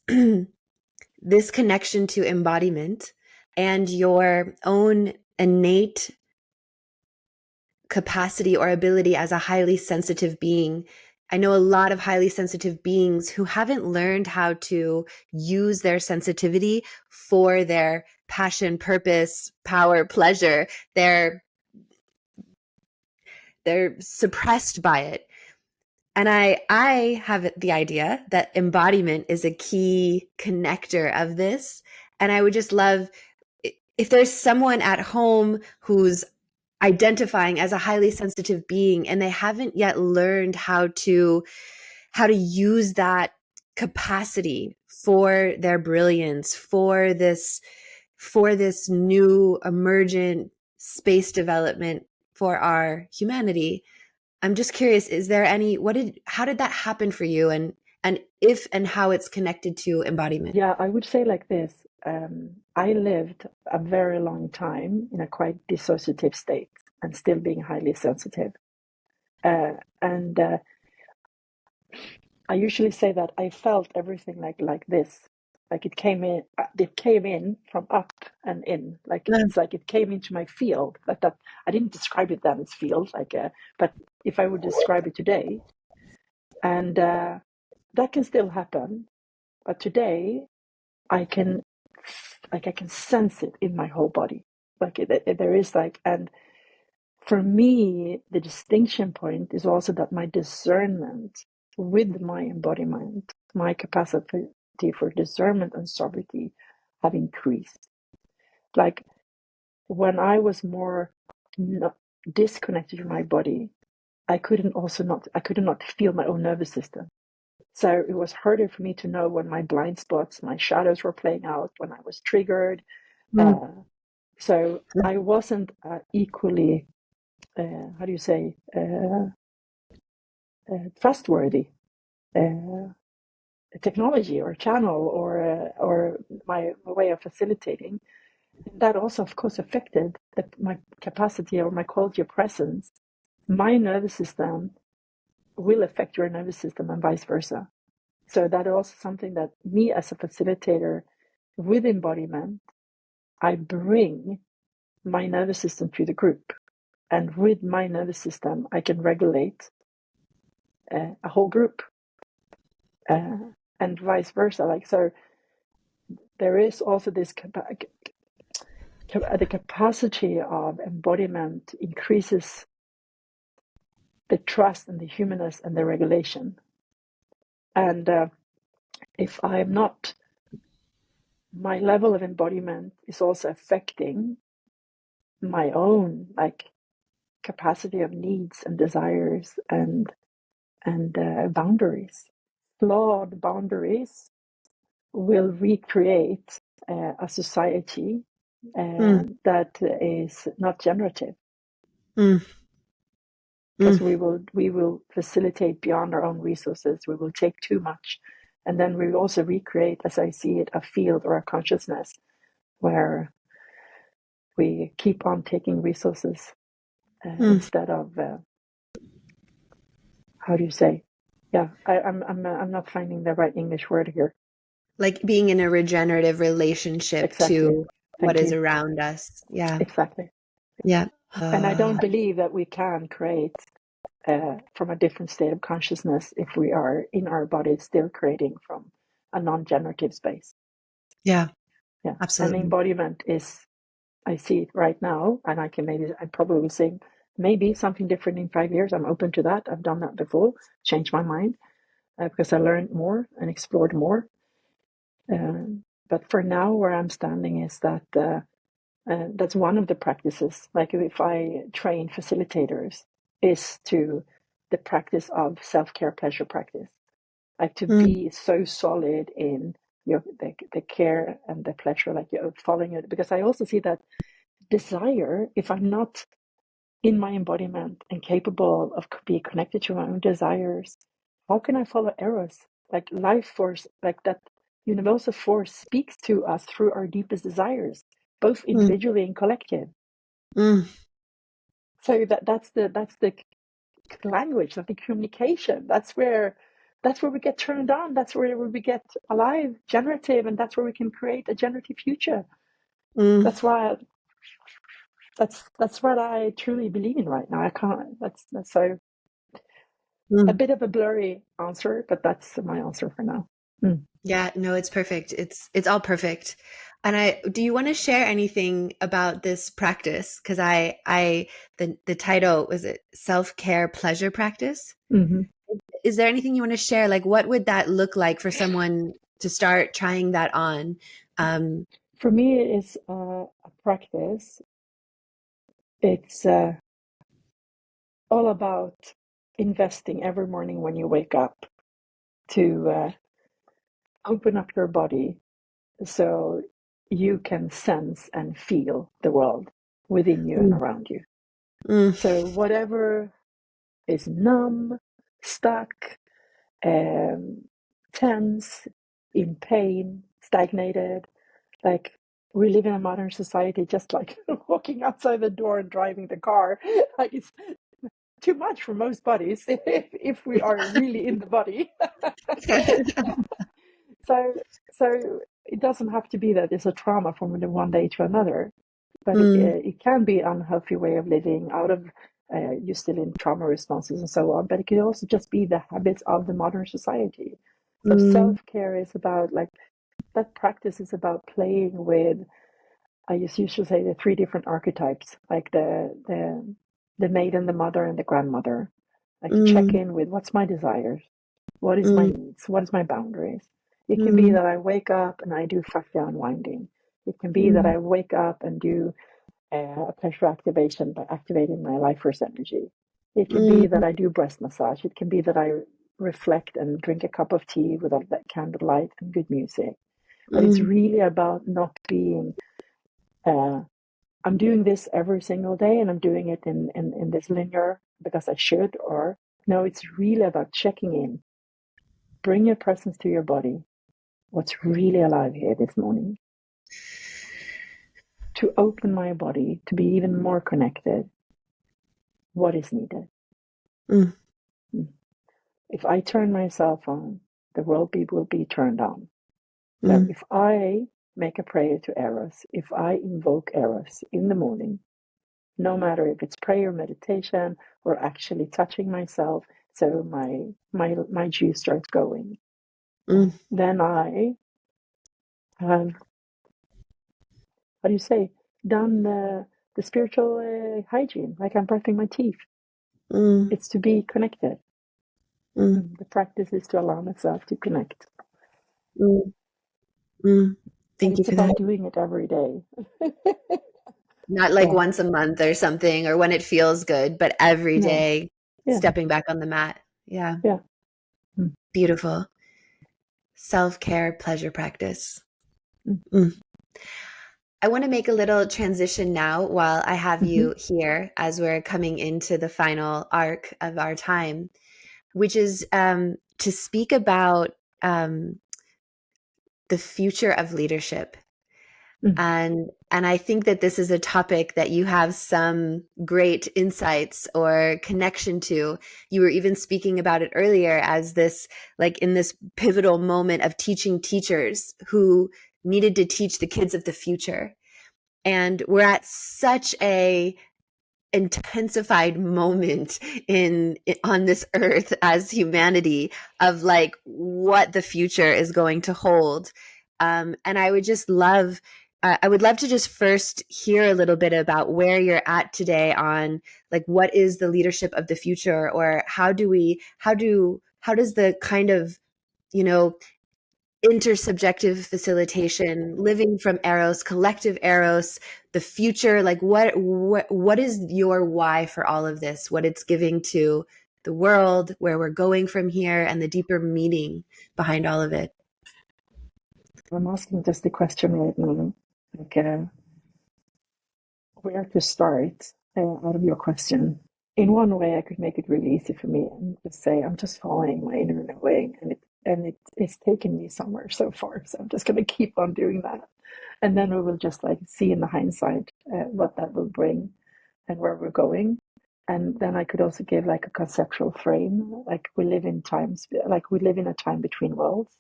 this connection to embodiment and your own innate capacity or ability as a highly sensitive being. I know a lot of highly sensitive beings who haven't learned how to use their sensitivity for their passion, purpose, power, pleasure. They're suppressed by it. And I have the idea that embodiment is a key connector of this. And I would just love if there's someone at home who's identifying as a highly sensitive being and they haven't yet learned how to use that capacity for their brilliance, for this new emergent space development for our humanity. I'm just curious, is there any how did that happen for you, and if and how it's connected to embodiment? yeah. I would say like this. I lived a very long time in a quite dissociative state and still being highly sensitive. And I usually say that I felt everything like this, like it came in from up and in, like Mm, it's like it came into my field. That I didn't describe it then as field, but if I would describe it today, and that can still happen. But today I can, like I can sense it in my whole body, there is like, and for me, the distinction point is also that my discernment with my embodiment, my capacity for discernment and sovereignty have increased. Like when I was more disconnected from my body, I could not feel my own nervous system. So it was harder for me to know when my blind spots, my shadows were playing out, when I was triggered. Mm. So I wasn't equally, how do you say, trustworthy technology or channel or my way of facilitating. That also, of course, affected my capacity or my quality of presence. My nervous system will affect your nervous system and vice versa. So that is also something that me as a facilitator with embodiment, I bring my nervous system to the group. And with my nervous system, I can regulate a whole group and vice versa. Like, so there is also this the capacity of embodiment increases the trust and the humanness and the regulation. And if I'm not, my level of embodiment is also affecting my own like capacity of needs and desires and boundaries. Flawed boundaries will recreate a society Mm. that is not generative, Mm. because Mm. we will facilitate beyond our own resources. We will take too much, and then we will also recreate, as I see it, a field or a consciousness where we keep on taking resources Mm. instead of how do you say? Yeah, I'm not finding the right English word here. Like being in a regenerative relationship Exactly. to what Thank is you. around us. Yeah. Exactly. Yeah. And I don't believe that we can create from a different state of consciousness if we are in our body still creating from a non-generative space. Yeah, Yeah. And absolutely. embodiment is, I see it right now, and I probably will say maybe something different in 5 years. I'm open to that. I've done that before, changed my mind because I learned more and explored more. But for now, where I'm standing is that that's one of the practices. Like if I train facilitators, is to the practice of self-care pleasure practice. Like to Mm. be so solid in the care and the pleasure, like you're following it. Because I also see that desire, if I'm not in my embodiment and capable of being connected to my own desires, how can I follow Eros? Like life force, like that universal force speaks to us through our deepest desires, both Mm. individually and collective. Mm. So that's the language, that's the communication. That's where we get turned on. That's where we get alive, generative, and that's where we can create a generative future. Mm. That's why that's what I truly believe in right now. I can't. That's so a Mm. bit of a blurry answer, but that's my answer for now. Mm. Yeah, no, it's perfect. It's all perfect. And I do you want to share anything about this practice? Because the title was it self-care pleasure practice? Hmm. Is there anything you want to share? Like what would that look like for someone to start trying that on? Um, For me, it is a practice. It's all about investing every morning when you wake up to open up your body so you can sense and feel the world within you and mm, around you. mm, So whatever is numb, stuck, um, tense, in pain, stagnated, like we live in a modern society, just like walking outside the door and driving the car, like it's too much for most bodies if we are really in the body. So, so it doesn't have to be that it's a trauma from one day to another, but mm, it can be an unhealthy way of living out of you're still in trauma responses and so on. But it can also just be the habits of the modern society. So mm, self-care is about like that practice is about playing with. I just usually say the three different archetypes, like the the maiden, the mother, and the grandmother. Like to check mm, in with what's my desires, what is my mm, needs, what is my boundaries. It can be mm, that I wake up and I do fascia unwinding. It can be that mm, I wake up and do a pleasure activation by activating my life force energy. It can be that mm, I do breast massage. It can be that I reflect and drink a cup of tea with all that candlelight and good music. But it's mm, really about not being, uh, I'm doing this every single day and I'm doing it in this linear because I should, or no, it's really about checking in. Bring your presence to your body. What's really alive here this morning? To open my body to be even more connected. What is needed? mm, If I turn myself on, the world will be turned on. So mm, if I make a prayer to Eros, if I invoke Eros in the morning, no matter if it's prayer, meditation, or actually touching myself, so my juice starts going, mm, then I have, how do you say, done the spiritual hygiene, like I'm brushing my teeth. mm, It's to be connected. mm, The practice is to allow myself to connect. mm, mm. But Thank you it's for that. about doing it every day. Not like Yeah. once a month or something, or when it feels good, but every No. day Yeah. stepping back on the mat. Yeah. Yeah. Mm, Beautiful. Self-care, pleasure practice. mm, Mm. I want to make a little transition now while I have mhm, you here as we're coming into the final arc of our time, which is to speak about the future of leadership. mm, And I think that this is a topic that you have some great insights or connection to. You were even speaking about it earlier as this, like in this pivotal moment of teaching teachers who needed to teach the kids of the future. And we're at such a intensified moment in on this earth as humanity of like what the future is going to hold. And I would just love I would love to just first hear a little bit about where you're at today on like what is the leadership of the future, or how does the kind of, you know, intersubjective facilitation, living from Eros, collective Eros, the future, like what is your why for all of this? What it's giving to the world, where we're going from here, and the deeper meaning behind all of it. I'm asking just the question right now, like where to start out of your question. In one way, I could make it really easy for me and just say, I'm just following my inner knowing, it's taken me somewhere so far. So I'm just going to keep on doing that. And then we will just like see in the hindsight what that will bring and where we're going. And then I could also give like a conceptual frame, like we live in times, like we live in a time between worlds.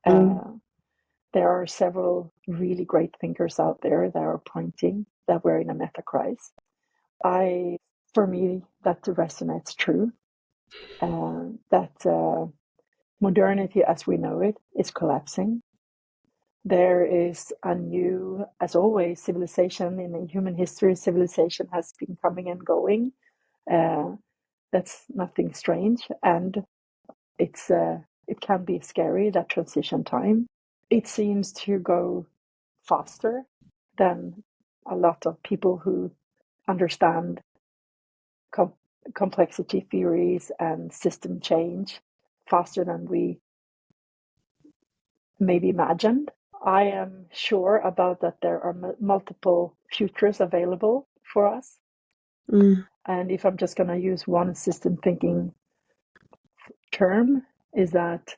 Mm, Uh, there are several really great thinkers out there that are pointing that we're in a meta crisis. For me, that resonates true. That modernity as we know it is collapsing. There is a new, as always, civilization in human history. Civilization has been coming and going. Uh, that's nothing strange, and it can be scary, that transition time. It seems to go faster than a lot of people who understand com- complexity theories and system change faster than we maybe imagined. I am sure about that there are multiple futures available for us. mm, And if I'm just going to use one system thinking term, is that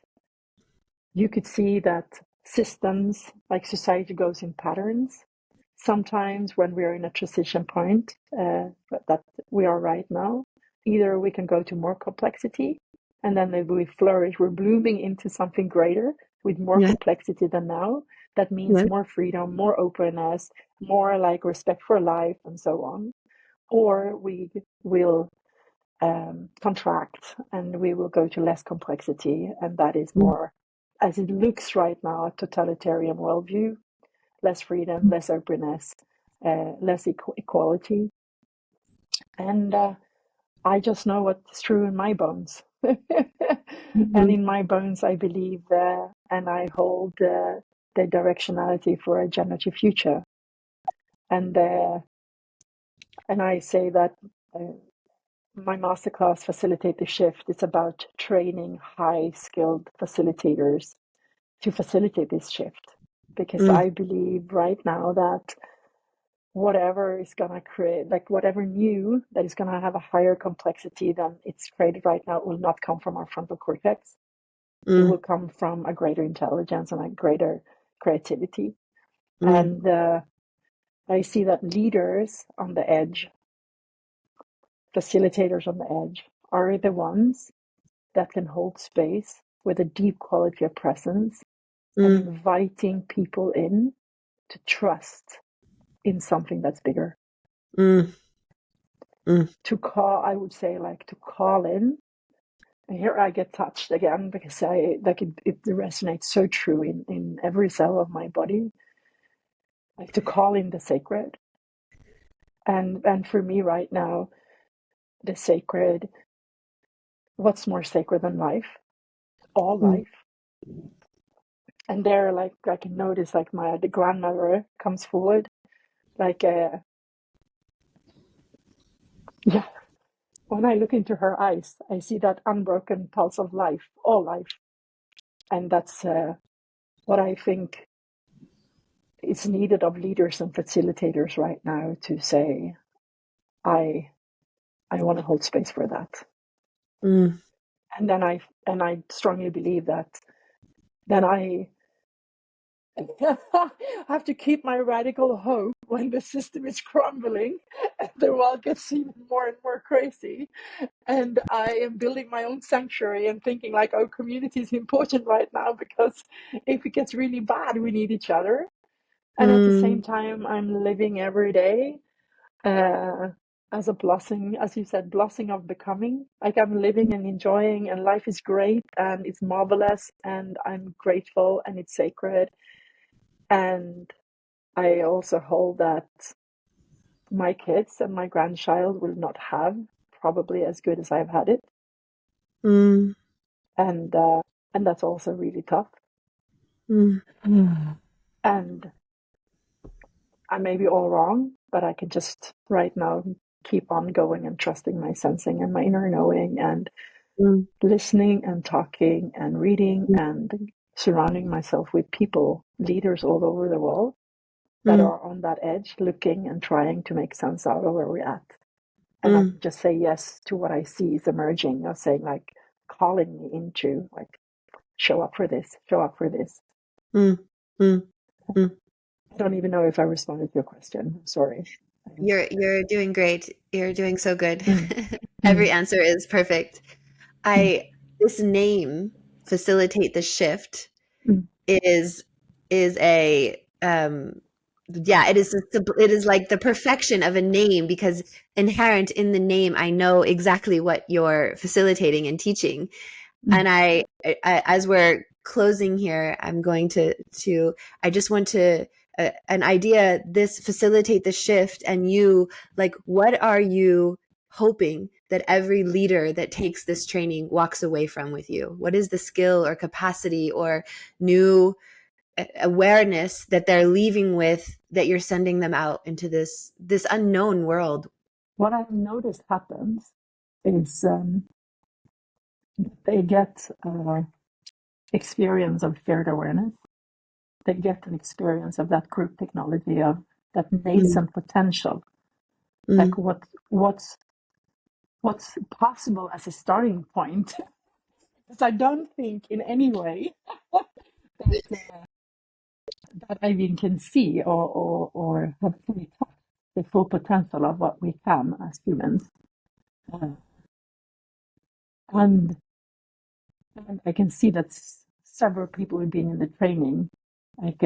you could see that systems like society goes in patterns. Sometimes when we're in a transition point that we are right now, either we can go to more complexity and then maybe we flourish, we're blooming into something greater with more yeah, complexity than now. That means yeah, more freedom, more openness, more like respect for life and so on. Or we will contract and we will go to less complexity, and that is mm, more, as it looks right now, a totalitarian worldview, less freedom, less openness, less equality. And I just know what's true in my bones. And Mhm. in my bones, I believe and I hold the directionality for a generative future. And I say that my masterclass, Facilitate the Shift, is about training high skilled facilitators to facilitate this shift. Because Mm, I believe right now that whatever is going to create, like whatever new that is going to have a higher complexity than it's created right now, will not come from our frontal cortex. It will mm, come from a greater intelligence and a greater creativity. mm, And I see that leaders on the edge, facilitators on the edge, are the ones that can hold space with a deep quality of presence and mm, inviting people in to trust in something that's bigger. mm, mm, To call, I would say, like to call in. And here I get touched again because it resonates so true in every cell of my body. Like to call in the sacred. And for me right now, the sacred, what's more sacred than life? All mm, life. And there, like I can notice, like the grandmother comes forward, like yeah. When I look into her eyes, I see that unbroken pulse of life, all life, and that's what I think is needed of leaders and facilitators right now to say, I I want to hold space for that. mm, And then I strongly believe that then I have to keep my radical hope when the system is crumbling and the world gets even more and more crazy. And I am building my own sanctuary and thinking like, oh, community is important right now because if it gets really bad, we need each other. And at the same mm, time, I'm living every day uh, as a blessing, as you said, blessing of becoming. Like I'm living and enjoying, and life is great and it's marvelous, and I'm grateful and it's sacred. And I also hold that my kids and my grandchild will not have probably as good as I've had it, mm, and uh, and that's also really tough. mm, And I may be all wrong, but I can just right now keep on going and trusting my sensing and my inner knowing and mm, listening and talking and reading and surrounding myself with people, leaders all over the world that mm, are on that edge, looking and trying to make sense out of where we're at. And I mm, can just say yes to what I see is emerging, or saying like calling me into like show up for this, show up for this. mm, mm, mm. I don't even know if I responded to your question. I'm sorry. You're doing great. You're doing so good. Mm, Every mm, answer is perfect. mm, I this name, facilitate the shift, mm, is a yeah, it is like the perfection of a name, because inherent in the name I know exactly what you're facilitating and teaching. mm. And as we're closing here, I'm going to I just want to an idea, this facilitate the shift, and you, like, what are you hoping that every leader that takes this training walks away from with you? What is the skill or capacity or new awareness that they're leaving with, that you're sending them out into this unknown world? What I've noticed happens is they get experience of shared awareness. They get an experience of that group technology, of that Mm, nascent potential, like mm, what's possible as a starting point. Because I don't think in any way that that I even can see or have fully tapped the full potential of what we can as humans. Uh, and, and I can see that several people who've been in the training, like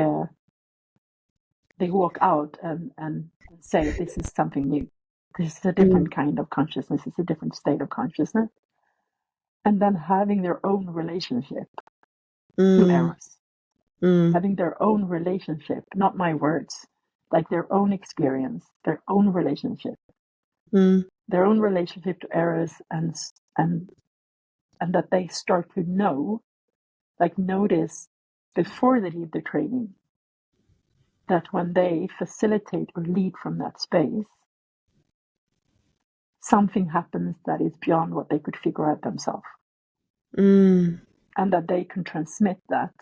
they walk out and say, this is something new. This is a different mm, kind of consciousness. It's a different state of consciousness. And then having their own relationship to mm, Eros, mm, having their own relationship, not my words, like their own experience, their own relationship. mm. their own relationship to Eros, and that they start to notice before they leave the training, that when they facilitate or lead from that space, something happens that is beyond what they could figure out themselves. Mm. And that they can transmit that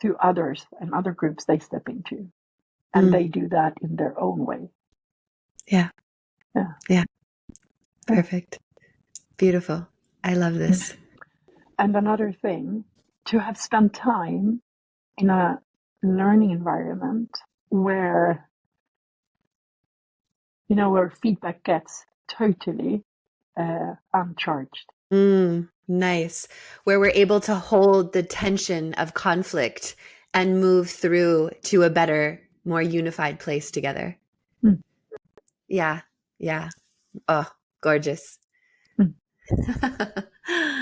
to others and other groups they step into. And they do that in their own way. Yeah. Yeah. Yeah. Perfect. Beautiful. I love this. And another thing, to have spent time in a learning environment where feedback gets totally uncharged. Nice. Where we're able to hold the tension of conflict and move through to a better, more unified place together. Mm. Yeah. Yeah. Oh, gorgeous. Mm.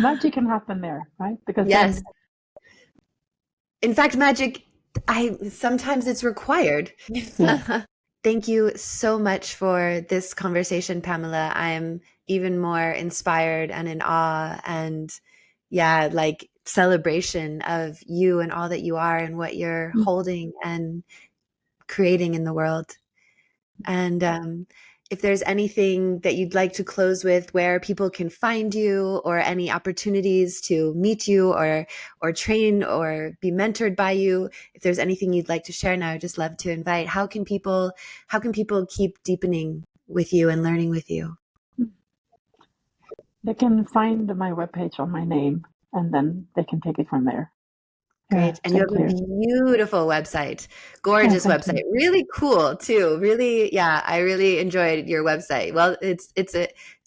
Magic can happen there, right? Because Yes. then, In fact, magic, sometimes it's required. yeah. Thank you so much for this conversation, Pamela. I'm even more inspired and in awe and like celebration of you and all that you are and what you're holding and creating in the world. And if there's anything that you'd like to close with, where people can find you, or any opportunities to meet you or train or be mentored by you, if there's anything you'd like to share now, I'd just love to invite. How can people keep deepening with you and learning with you? They can find my webpage on my name, and then they can take it from there. Yeah, Great. And you have thank a you. beautiful website, Yeah, gorgeous thank website, you. really cool too. Really, yeah, I really enjoyed your website. Well,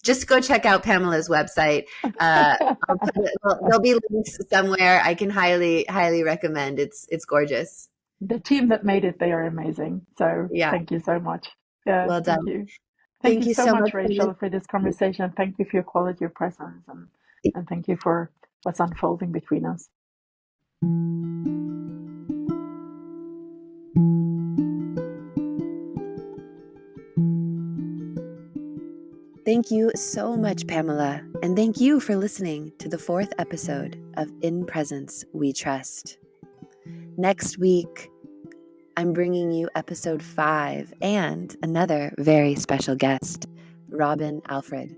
just go check out Pamela's website. There'll be links somewhere. I can highly, highly recommend. It's gorgeous. The team that made it, they are amazing. So Yeah, thank you so much. Yeah, well thank done. you. Thank Thank you you so so much, much for Rachel, for this conversation. Thank you for your quality of presence, and thank you for what's unfolding between us. Thank you so much, Pamela. And thank you for listening to the 4th episode of In Presence We Trust. Next week, I'm bringing you episode 5 and another very special guest, Robin Alfred.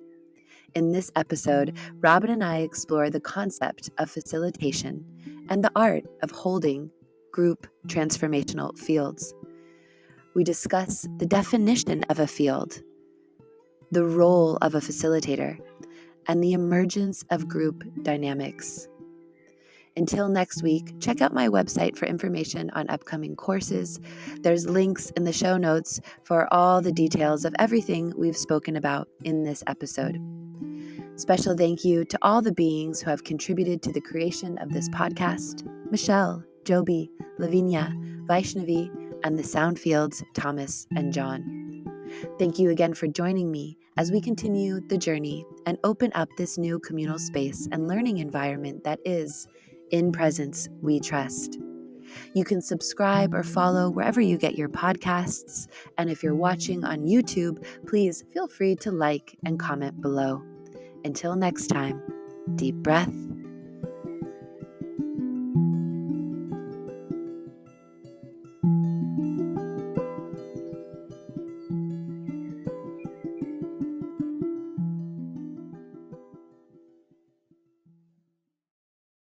In this episode, Robin and I explore the concept of facilitation and the art of holding group transformational fields. We discuss the definition of a field, the role of a facilitator, and the emergence of group dynamics. Until next week, check out my website for information on upcoming courses. There's links in the show notes for all the details of everything we've spoken about in this episode. Special thank you to all the beings who have contributed to the creation of this podcast: Michelle, Joby, Lavinia, Vaishnavi, and the sound fields, Thomas and John. Thank you again for joining me as we continue the journey and open up this new communal space and learning environment that is In Presence We Trust. You can subscribe or follow wherever you get your podcasts. And if you're watching on YouTube, please feel free to like and comment below. Until next time, deep breath,